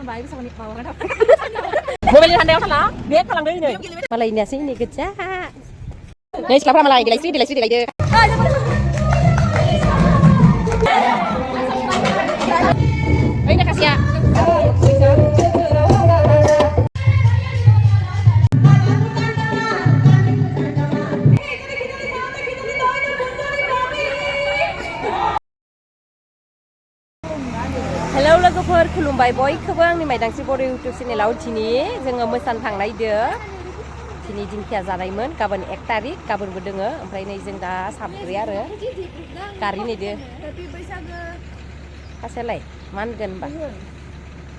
wngkharbai Bwisagu bawang ada. Mobil handel salah, dia kalang deh ini. Malah ini sih ini kerja. Nih setelah malah di listri deh. Ini kasih ya. Hello लोगोफोर खुलुमबाय बयखौबो आंनि माइदांस्रि बर' YouTube चेनेलाव दिनै जोङो मोसानो थांनायदो दिनै दिंखिया जानायमोन गाबोन 1 तारिख गाबोनबो दोङो ओमफ्राय नै जों दा साब्रै आरो गारि नेदो खासेलाय मा होनगोन होनबा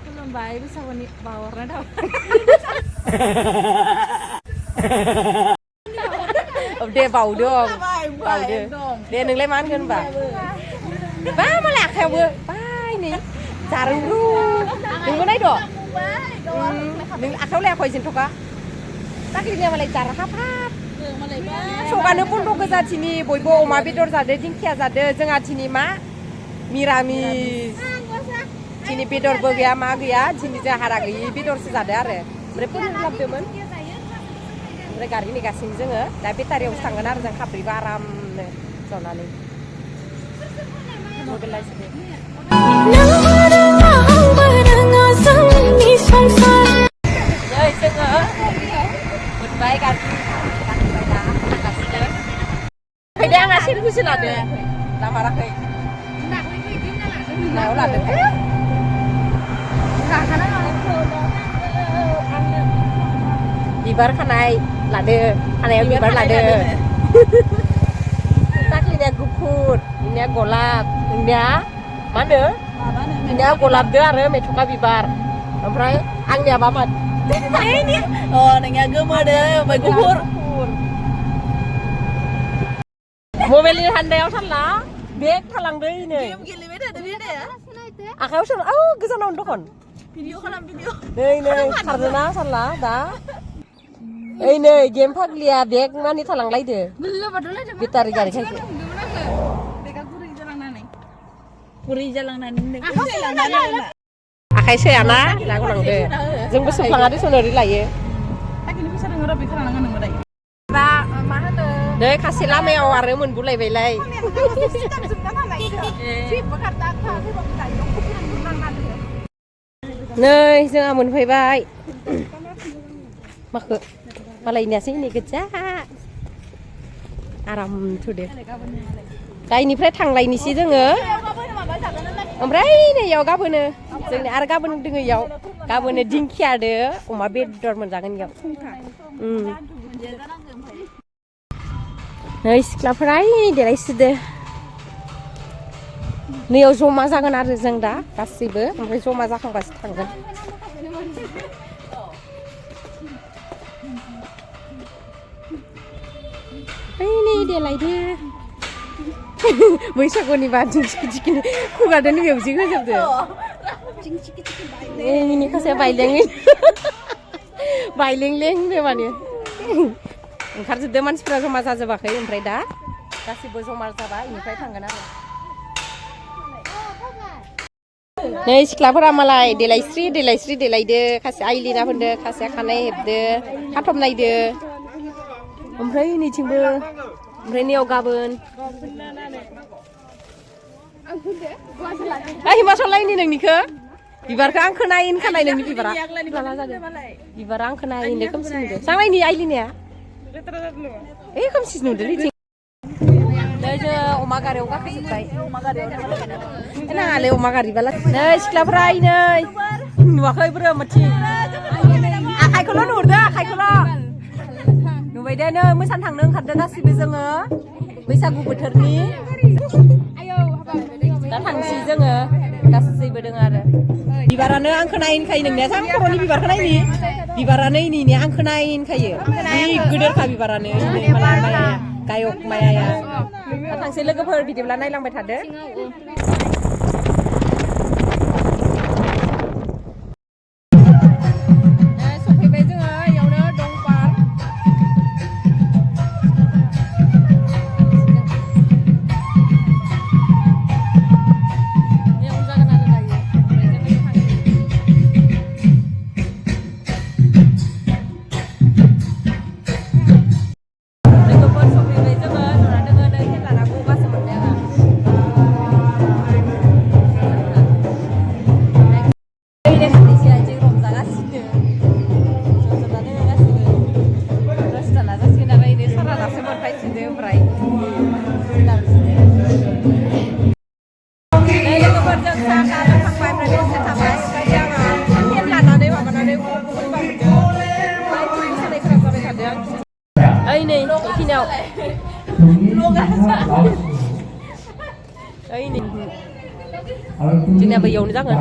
खुलुमबाय Bwisagu bawang ada. दे बावदो दे नोंलाय मा होनगोन होनबा बा मालाय आखायावबो बाय जारौ नोंबो नायद' नों आखायाव लायाखै जेनथ'खा दाख्लिनिया मालाय जारहाब सगानो बन्द' गोजा दिनै बयबो अमा बेदर जादो दिंखिया जादो जोंहा दिनै मा मिरामिस दिनै बेदरबो गैया मा गैया दिनै जों हारा गैयि बेदरसो जादो आरो ओमफ्राय पनिर लाबोदोंमोन ओमफ्राय गारि नेगासिनो जोङो दा बेटारियावसो थांगोन आरो जों खाब्रैबो आरामनो जनानै मबाइल लाइसिनो जोङो मोनबाय गारि दा थांगासिनो फैदो आंहा सेलफिसो लादो लामाराखै मायाव लादो बिबार खानाय लादो खानायाव बिबार लादो दाख्लिनिया गुफुर इनिया गलाब इनिया मा होनो इनिया गलाबदो आरो मेथ'खा बिबार ओमफ्राय आंनिया मामोन नोंनिया गोमोदो ओमफ्राय गुफुर मबाइलनि हान्दायाव थारला बेग थालांदो नै गेलेबाय थादो बे आखायाव सोन गोजानावनो दखन भिडिअ खालाम नै खारदोना सारला दा ओइ नै गेम फाग्लिया बेग मानि थालांलायदो बेटारि गारि खायसे गुरै जालांनानै आखाइ सोयाना लांनांदो जोंबो सोफ्लाङा दे सोनोरि लायो नै खासे लामायाव आरो मोनबोलायबायलाय नै जोंहा मोनफैबाय माखो मालायनियासो इनि गोजा आराम थुदो दा इनिफ्राय थांलायनोसै जोङो ओमफ्राय नैयाव गाबोनो जोंनि आरो गाबोन दोङो इयाव गाबोनो दिंखियादो अमा बेदर मोनजागोन इयाव नै सिख्लाफोरा देलायसोदो नैयाव जमा जागोन आरो जों दा गासैबो ओमफ्राय जमा जाखांबासो थांगोन नै देलायदो बैसागुनि बा दिंखिखिनि खुगादोनि बेवजि होजोबदो मिनि खासे बायलेंलेंनो माने ओंखारजोबदो मानसिफ्रा जमा जाजोबाखै ओमफ्राय दा गासिबो जमा जाबा इनिफ्राय थांगोन आरो नै सिख्लाफोरा मालाय देलायस्रि देलायदो खासे आइलिना फोनदो खासेया खानाय हेबदो खाथब नायदो ओमफ्राय नैथिंबो ओमफ्राय नैयाव गाबोन हिमाचल लायनि नोंनिखो बिबारखौ आं खोनाय नोंनि बिबारा बिबारा आं खोनायनो खोमसि नुदो सांनायनि आइलिनाया खोमसि नुदो नै जों अमा गारियाव गाखोजोब्बाय नाङालै अमा गारिबाला नै सिख्लाफ्रा नै नुवाखै बोरो मोथिं आखाइखौल' नुहुरदो आखाइखौल' नुबाय दे नै मोसानो थांनो ओंखारदो गासिबो जोङो बैसागु बोथोरनि दा थांसै जोङो गासैबो दङ आरो बिबारानो आंखौ नायनखायो नोंनिया सां खर'नि बिबारखौ नायनि बिबारानो इनि आंखौ नायनखायो जि गोदोरखा बिबारानो मालाय गायक मायाया दा थांसै लोगोफोर बिदिब्ला नायलांबाय थादो सफैबाय जोङो इयावनो दं पार्क Ini kondisi aja रंजागासिनो ज'ज'नानै होगासिनो दसथा नाजासिगोन आरो ini सारा दासो मोनफैसिनो ओमफ्राय लोगोफोरजों साहा लोंखांबाय ओमफ्राय दसे थाबाय ओमफ्राय आंहा फेन लानानै माबानानै बोरैबा मोनदों ओमफ्राय मोसानायफोरा जाबाय थादों ओइ नै बेखिनियाव ओइ नै जोंनिया बैयावनो जागोन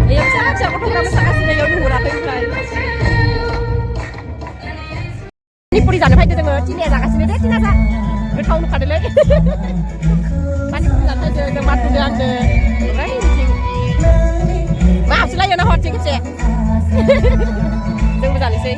बैयाव फिसा फिसा गथ'फ्रा मोसागासिनो बैयाव नुहुराखै ओमफ्राय पानिपुरि जानो फैदों जोङो टिनाया जागासिनो दे टिना जा गोथाव नुखादोंलै पानिपुरि जानो फैदों जों माथुदों आंदो ओमफ्राय बिथिं मा हाबसोलायो ना हरथिं खेबसे जोंबो जानोसै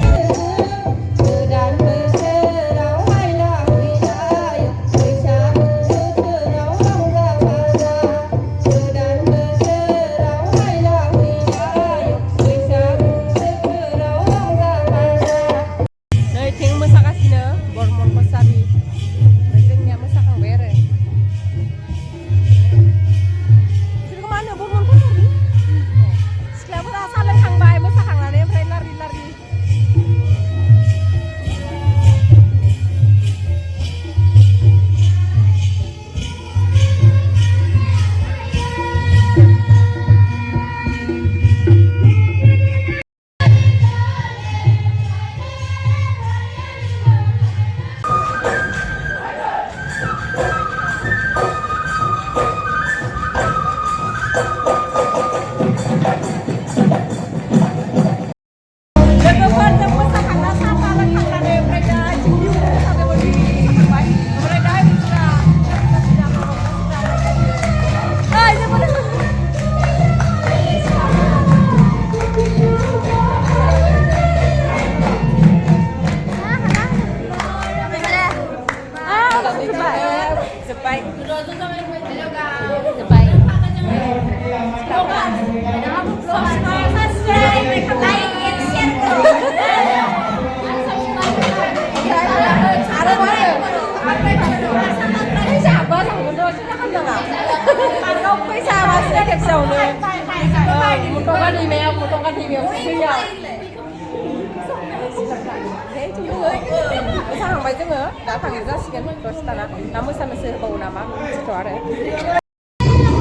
मोसाहांबाय जोङो दा थांनो जासिगोन दसे थाना दा मोसानोसो होबावो नामा मिथिथ' आरो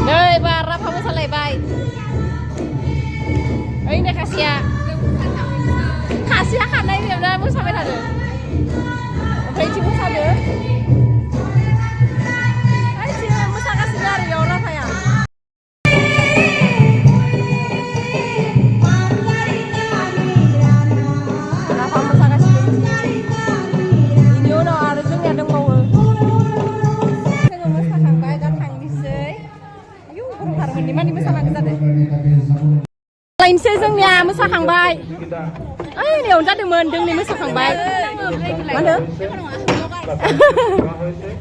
नै बार राफा मोसालायबाय ओइनो खासेया खानाय बेयावनो मोसाबाय थादों ओमफ्राय इथिं मोसादो इथिं मोसागासिनो आरो बेयाव राफाया लायनोसै जोंनिया मोसाखांबाय ओइ नेयावनो जादोंमोन जोंनि मोसाखांबाय मा होनो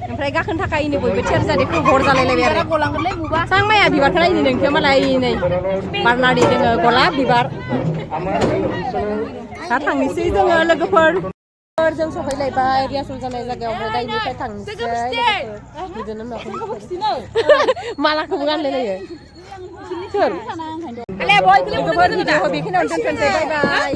ओमफ्राय गाखोनो थाखाय इनो बयबो थियारि जादों हर जालायलायबाय आरो गलांगोनलै बुबा सांमाया बिबारखौ नायनो नोंखौ मालाय नै बारनारि दोङो गलाब बिबार दा थांनोसै जोङो लोगोफोर जों सफैलायबाय रिहार्सेल जानाय जायगायाव ओमफ्राय दा इनिफ्राय थांनोसै बिदिनो मालाखौबो गानलायलायो सोर लोगोफोर भिडिअखौ बेखिनियावनो दोनथ'नोसै बाय बाय